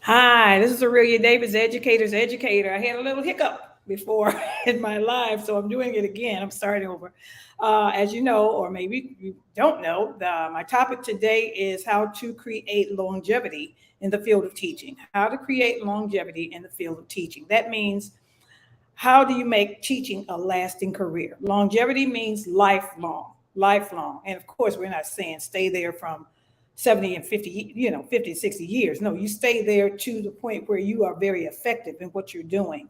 Hi, this is Aurelia Davis, Educator's Educator. I had a little hiccup before in my life, so I'm doing it again. I'm starting over. As you know, or maybe you don't know, my topic today is how to create longevity in the field of teaching. How to create longevity in the field of teaching. That means how do you make teaching a lasting career? Longevity means lifelong, lifelong. And of course, we're not saying stay there from 70 and 50, 50, 60 years. No, you stay there to the point where you are very effective in what you're doing.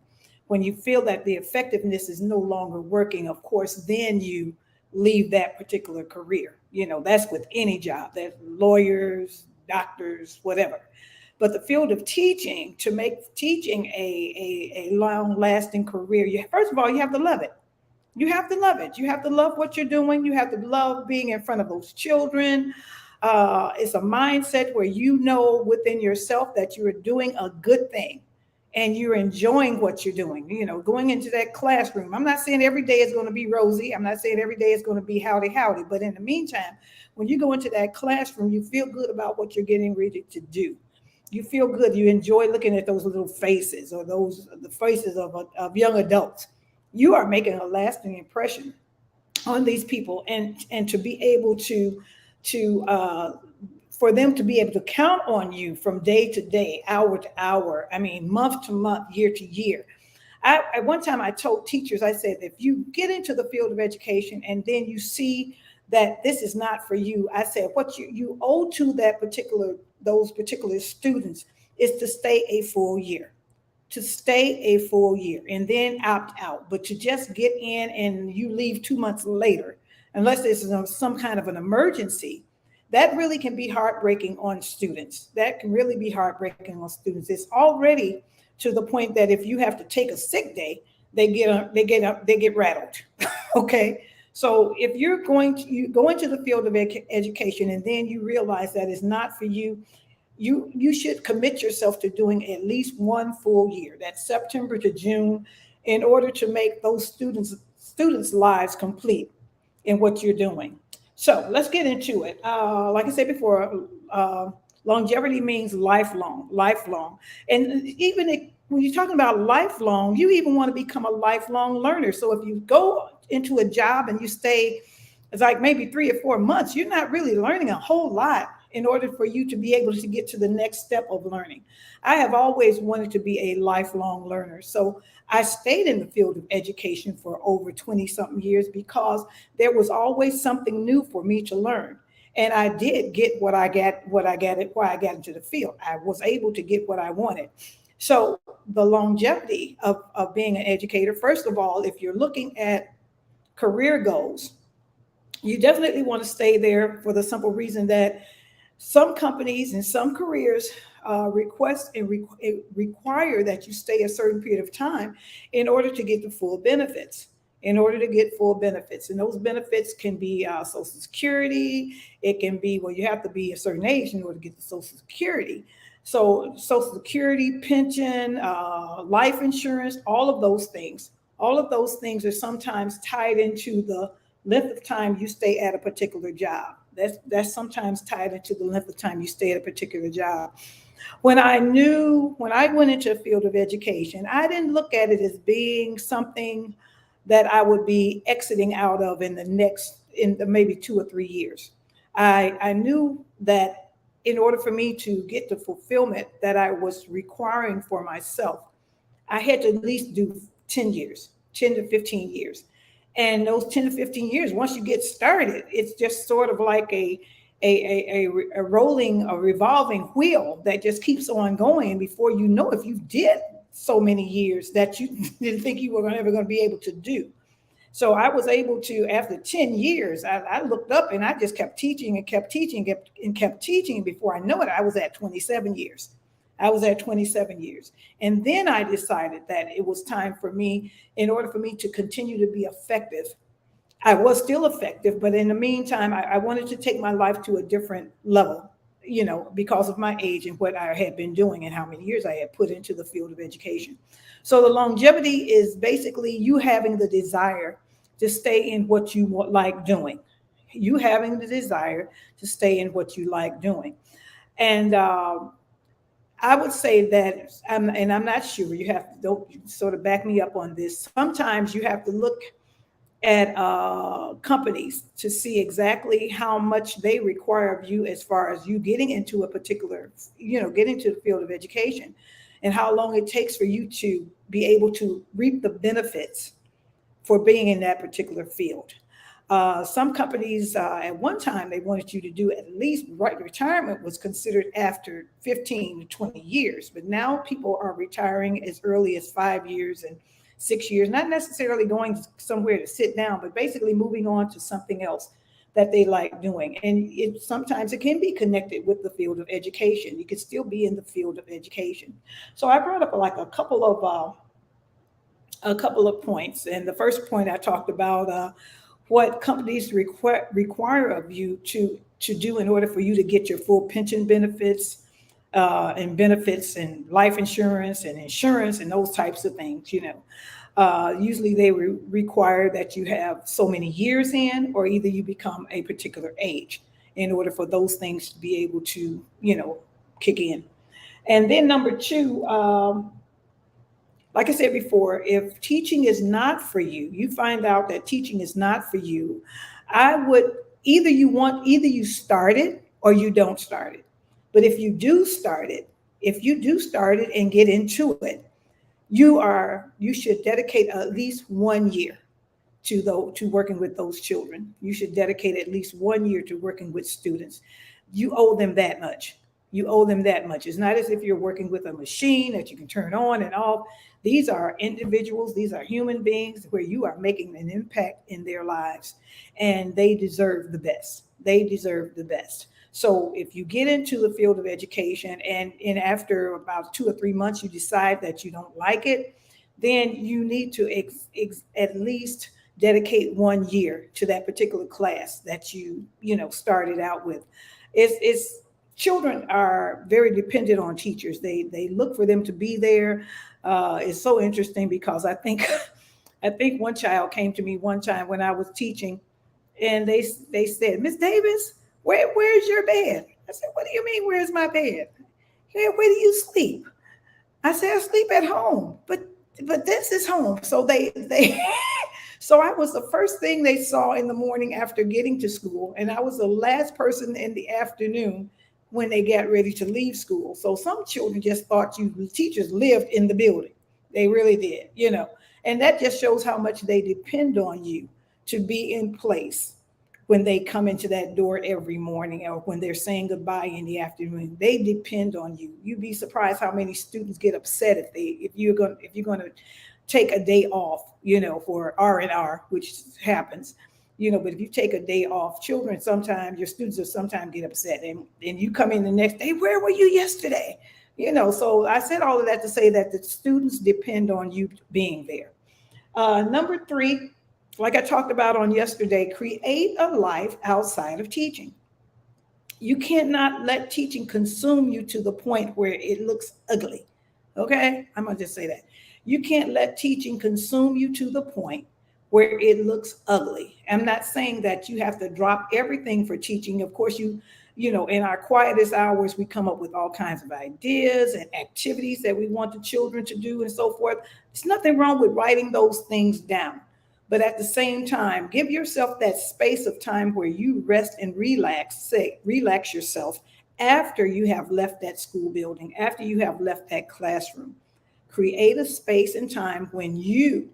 When you feel that the effectiveness is no longer working, of course, then you leave that particular career. That's with any job, that lawyers, doctors, whatever. But the field of teaching, to make teaching a long lasting career, first of all, you have to love it. You have to love it. You have to love what you're doing. You have to love being in front of those children. It's a mindset where you know within yourself that you are doing a good thing and you're enjoying what you're doing. Going into that classroom. I'm not saying every day is going to be rosy. I'm not saying every day is going to be howdy howdy. But in the meantime, when you go into that classroom, you feel good about what you're getting ready to do. You feel good. You enjoy looking at those little faces or the faces of young adults. You are making a lasting impression on these people, and to be able to for them to be able to count on you from day to day, hour to hour, I mean month to month, year to year. At one time I told teachers, I said, if you get into the field of education and then you see that this is not for you, I said what you owe to those particular students is to stay a full year, to stay a full year and then opt out. But to just get in and you leave 2 months later, unless there's some kind of an emergency, that really can be heartbreaking on students. That can really be heartbreaking on students. It's already to the point that if you have to take a sick day, they get rattled. Okay. So if you go into the field of education and then you realize that it's not for you, you should commit yourself to doing at least one full year. That's September to June, in order to make those students lives complete in what you're doing. So let's get into it. Like I said before, longevity means lifelong, lifelong. And when you're talking about lifelong, you even want to become a lifelong learner. So if you go into a job and you stay, it's like maybe 3 or 4 months, you're not really learning a whole lot in order for you to be able to get to the next step of learning. I have always wanted to be a lifelong learner. So I stayed in the field of education for over 20 something years because there was always something new for me to learn. And I did get why I got into the field. I was able to get what I wanted. So the longevity of being an educator, first of all, if you're looking at career goals, you definitely want to stay there for the simple reason that some companies and some careers request and require that you stay a certain period of time in order to get the full benefits. In order to get full benefits, and those benefits can be Social Security. It can be, well, you have to be a certain age in order to get the Social Security. So Social Security, pension, life insurance, all of those things are sometimes tied into the length of time you stay at a particular job. That's sometimes tied into the length of time you stay at a particular job. When I went into a field of education, I didn't look at it as being something that I would be exiting out of in the maybe 2 or 3 years. I knew that in order for me to get the fulfillment that I was requiring for myself, I had to at least do 10 years, 10 to 15 years. And those 10 to 15 years, once you get started, it's just sort of like a rolling, a revolving wheel that just keeps on going. Before you know, if you did so many years that you didn't think you were ever going to be able to do. So I was able to, after 10 years, I looked up and I just kept teaching and kept teaching and kept teaching. Before I know it, I was at 27 years. I was at 27 years. And then I decided that it was time for me, in order for me to continue to be effective. I was still effective, but in the meantime, I wanted to take my life to a different level, because of my age and what I had been doing and how many years I had put into the field of education. So the longevity is basically you having the desire to stay in what you like doing. You having the desire to stay in what you like doing. And I would say that, and I'm not sure, you have to don't sort of back me up on this. Sometimes you have to look at companies to see exactly how much they require of you as far as you getting into a particular, getting into the field of education, and how long it takes for you to be able to reap the benefits for being in that particular field. Some companies, at one time, they wanted you to do at least, right, retirement was considered after 15 to 20 years, but now people are retiring as early as 5 years and 6 years, not necessarily going somewhere to sit down, but basically moving on to something else that they like doing. And sometimes it can be connected with the field of education. You could still be in the field of education. So I brought up like a couple of points. And the first point I talked about what companies require of you to do in order for you to get your full pension benefits, and benefits and life insurance and those types of things. Usually they require that you have so many years in, or either you become a particular age in order for those things to be able to, kick in. And then number two, like I said before, if teaching is not for you, you find out that teaching is not for you, I would either you start it or you don't start it. But if you do start it and get into it, you should dedicate at least 1 year to working with those children. You should dedicate at least 1 year to working with students. You owe them that much. You owe them that much. It's not as if you're working with a machine that you can turn on and off. These are individuals, these are human beings where you are making an impact in their lives, and they deserve the best. They deserve the best. So if you get into the field of education and after about 2 or 3 months you decide that you don't like it, then you need to at least dedicate 1 year to that particular class that started out with. It's children are very dependent on teachers. They look for them to be there. It's so interesting because I think I think one child came to me one time when I was teaching, and they said, "Miss Davis, where's your bed?" I said, "What do you mean, where's my bed?" "Yeah, where do you sleep?" I said, "I sleep at home, but this is home." So they so I was the first thing they saw in the morning after getting to school, and I was the last person in the afternoon when they got ready to leave school. So some children just thought you teachers lived in the building. They really did. And that just shows how much they depend on you to be in place when they come into that door every morning, or when they're saying goodbye in the afternoon. They depend on you. You'd be surprised how many students get upset if you're going to take a day off, for R&R, which happens. But if you take a day off, your students will sometimes get upset, and you come in the next day, "Where were you yesterday?" So I said all of that to say that the students depend on you being there. Number three, like I talked about on yesterday, create a life outside of teaching. You cannot let teaching consume you to the point where it looks ugly. Okay? I'm going to just say that. You can't let teaching consume you to the point where it looks ugly. I'm not saying that you have to drop everything for teaching. Of course, in our quietest hours, we come up with all kinds of ideas and activities that we want the children to do and so forth. There's nothing wrong with writing those things down. But at the same time, give yourself that space of time where you rest and relax yourself after you have left that school building, after you have left that classroom. Create a space and time when you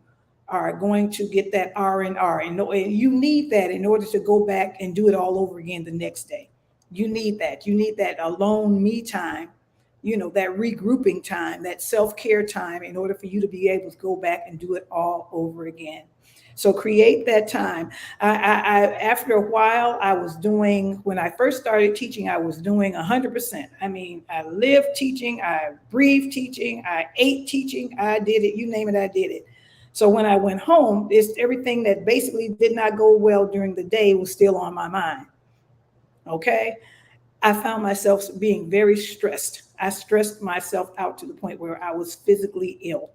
are going to get that R&R, and you need that in order to go back and do it all over again the next day. You need that. You need that alone me time, that regrouping time, that self-care time, in order for you to be able to go back and do it all over again. So create that time. After a while, when I first started teaching, I was doing 100%. I mean, I lived teaching, I breathed teaching, I ate teaching, I did it, you name it, I did it. So when I went home, everything that basically did not go well during the day was still on my mind. Okay. I found myself being very stressed. I stressed myself out to the point where I was physically ill,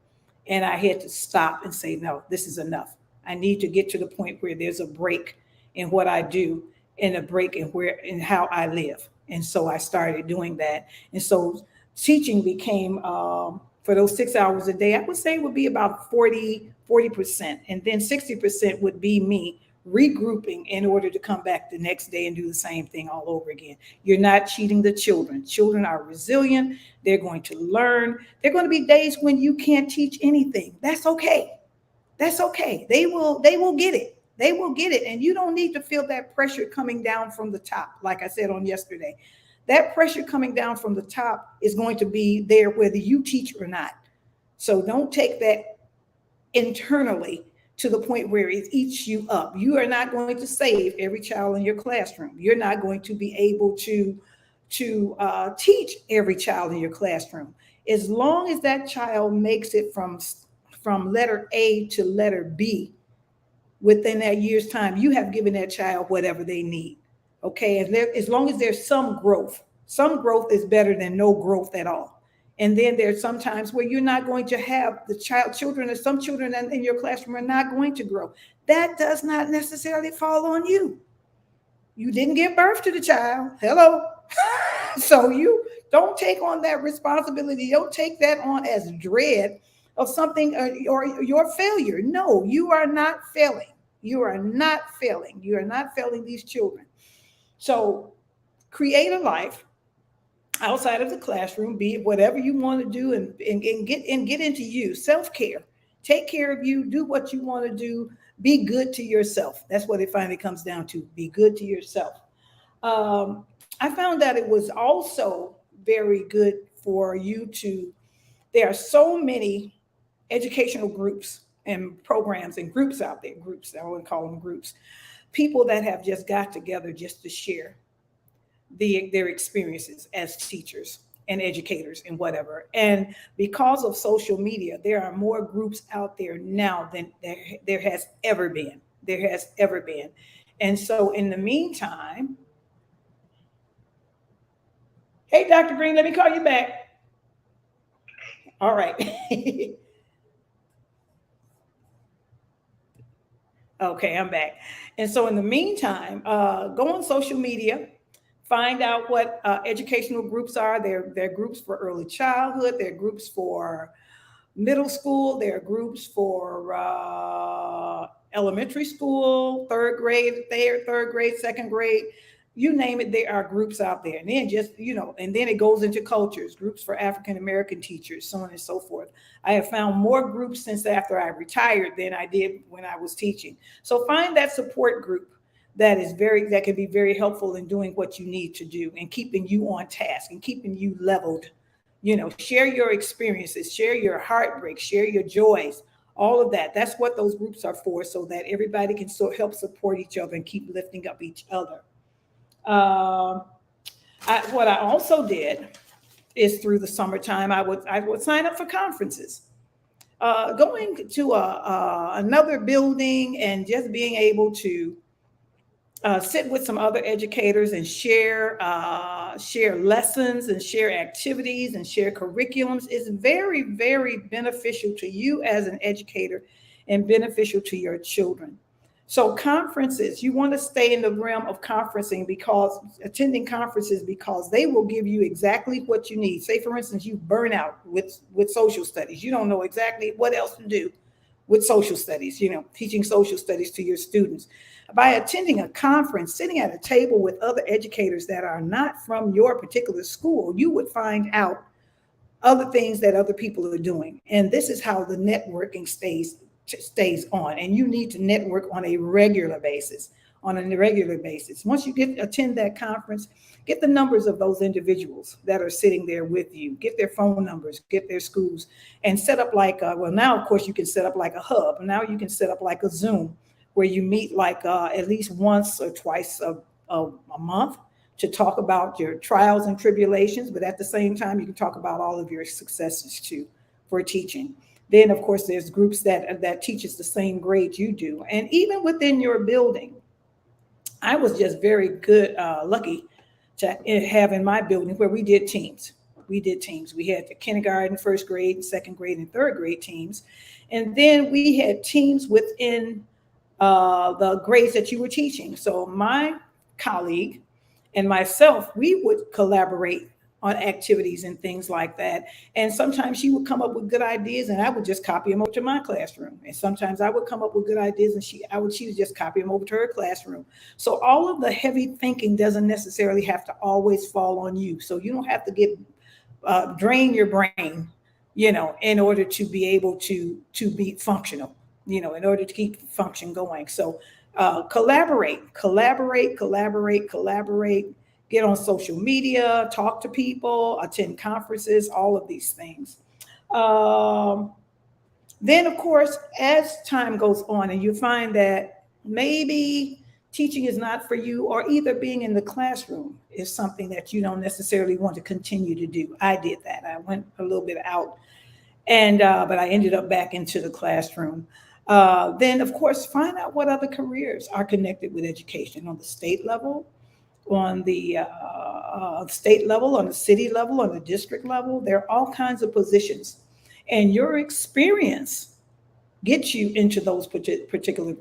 and I had to stop and say, "No, this is enough. I need to get to the point where there's a break in what I do, and a break in how I live." And so I started doing that. And so teaching became, for those 6 hours a day, I would say it would be about 40%. And then 60% would be me regrouping in order to come back the next day and do the same thing all over again. You're not cheating the children. Children are resilient. They're going to learn. There are going to be days when you can't teach anything. That's okay. That's okay. They will get it. They will get it. And you don't need to feel that pressure coming down from the top. Like I said on yesterday, that pressure coming down from the top is going to be there whether you teach or not. So don't take that internally to the point where it eats you up. You are not going to save every child in your classroom. You're not going to be able to teach every child in your classroom. As long as that child makes it from letter A to letter B within that year's time, you have given that child whatever they need. Okay, as long as there's some growth is better than no growth at all. And then there's some times where you're not going to have children, or some children in your classroom are not going to grow. That does not necessarily fall on you. You didn't give birth to the child. Hello. So you don't take on that responsibility. Don't take that on as dread of something or your failure. No, you are not failing. You are not failing. You are not failing these children. So create a life outside of the classroom, be it whatever you want to do, and get into you. Self-care. Take care of you. Do what you want to do. Be good to yourself. That's what it finally comes down to. Be good to yourself. I found that it was also very good for you to, there are so many educational groups and programs and groups out there, groups, I wouldn't call them groups, people that have just got together just to share their experiences as teachers and educators and whatever. And because of social media, there are more groups out there now than there has ever been. There has ever been. And so in the meantime, hey, Dr. Green, let me call you back. All right. Okay, I'm back. And so in the meantime, go on social media, find out what educational groups are. There are groups for early childhood. There are groups for middle school. There are groups for elementary school, third grade, second grade. You name it, there are groups out there. And then and then it goes into cultures, groups for African-American teachers, so on and so forth. I have found more groups since after I retired than I did when I was teaching. So find that support group that can be very helpful in doing what you need to do and keeping you on task and keeping you leveled. Share your experiences, share your heartbreak, share your joys, all of that. That's what those groups are for, so that everybody can help support each other and keep lifting up each other. What I also did is, through the summertime, I would sign up for conferences. Going to another building and just being able to sit with some other educators and share lessons and share activities and share curriculums is very, very beneficial to you as an educator and beneficial to your children. So conferences, you want to stay in the realm of attending conferences, because they will give you exactly what you need. Say, for instance, you burn out with social studies. You don't know exactly what else to do with social studies, teaching social studies to your students. By attending a conference, sitting at a table with other educators that are not from your particular school, you would find out other things that other people are doing. And this is how the networking stays on. And you need to network on a regular basis. Once you attend that conference, get the numbers of those individuals that are sitting there with you, get their phone numbers, get their schools, and set up now, of course, you can set up like a hub. Now you can set up like a Zoom where you meet at least once or twice a month to talk about your trials and tribulations. But at the same time, you can talk about all of your successes too for teaching. Then, of course, there's groups that teaches the same grade you do. And even within your building, I was just very lucky to have in my building where we did teams. We had the kindergarten, first grade, second grade, and third grade teams. And then we had teams within the grades that you were teaching. So my colleague and myself, we would collaborate activities and things like that. And sometimes she would come up with good ideas and I would just copy them over to my classroom. And sometimes I would come up with good ideas and she would just copy them over to her classroom. So all of the heavy thinking doesn't necessarily have to always fall on you. So you don't have to get drain your brain, in order to be able to be functional, in order to keep the function going. So collaborate, get on social media, talk to people, attend conferences, all of these things. Um, then, of course, as time goes on and you find that maybe teaching is not for you, or either being in the classroom is something that you don't necessarily want to continue to do. I did that. I went a little bit out, and but I ended up back into the classroom. Then, of course, find out what other careers are connected with education on the state level, on the state level, on the city level, on the district level. There are all kinds of positions, and your experience gets you into those particular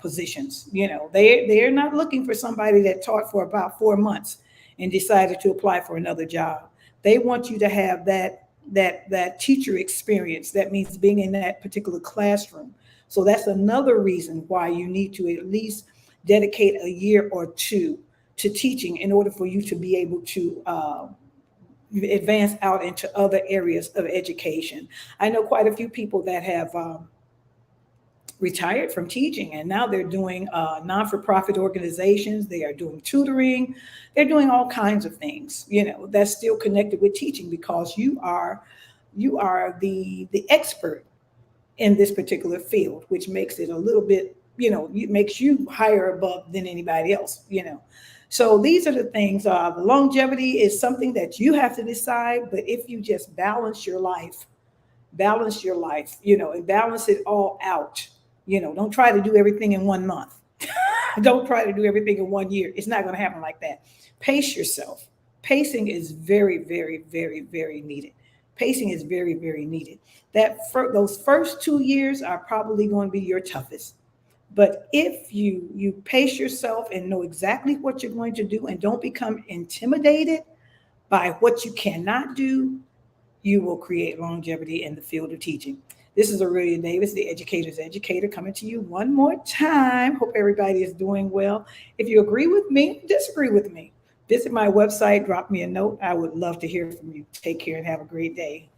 positions. They're not looking for somebody that taught for about 4 months and decided to apply for another job. They want you to have that teacher experience. That means being in that particular classroom. So that's another reason why you need to at least dedicate a year or two to teaching in order for you to be able to advance out into other areas of education. I know quite a few people that have retired from teaching and now they're doing non-for-profit organizations. They are doing tutoring. They're doing all kinds of things, that's still connected with teaching, because you are the expert in this particular field, which makes it a little bit, it makes you higher above than anybody else. So these are the things. The longevity is something that you have to decide. But if you just balance your life, and balance it all out. Don't try to do everything in 1 month. Don't try to do everything in 1 year. It's not going to happen like that. Pace yourself. Pacing is very, very, very, very needed. Pacing is very, very needed. Those first 2 years are probably going to be your toughest. But if you pace yourself and know exactly what you're going to do and don't become intimidated by what you cannot do, you will create longevity in the field of teaching. This is Aurelia Davis, the educator's educator, coming to you one more time. Hope everybody is doing well. If you agree with me, disagree with me, visit my website, drop me a note. I would love to hear from you. Take care and have a great day.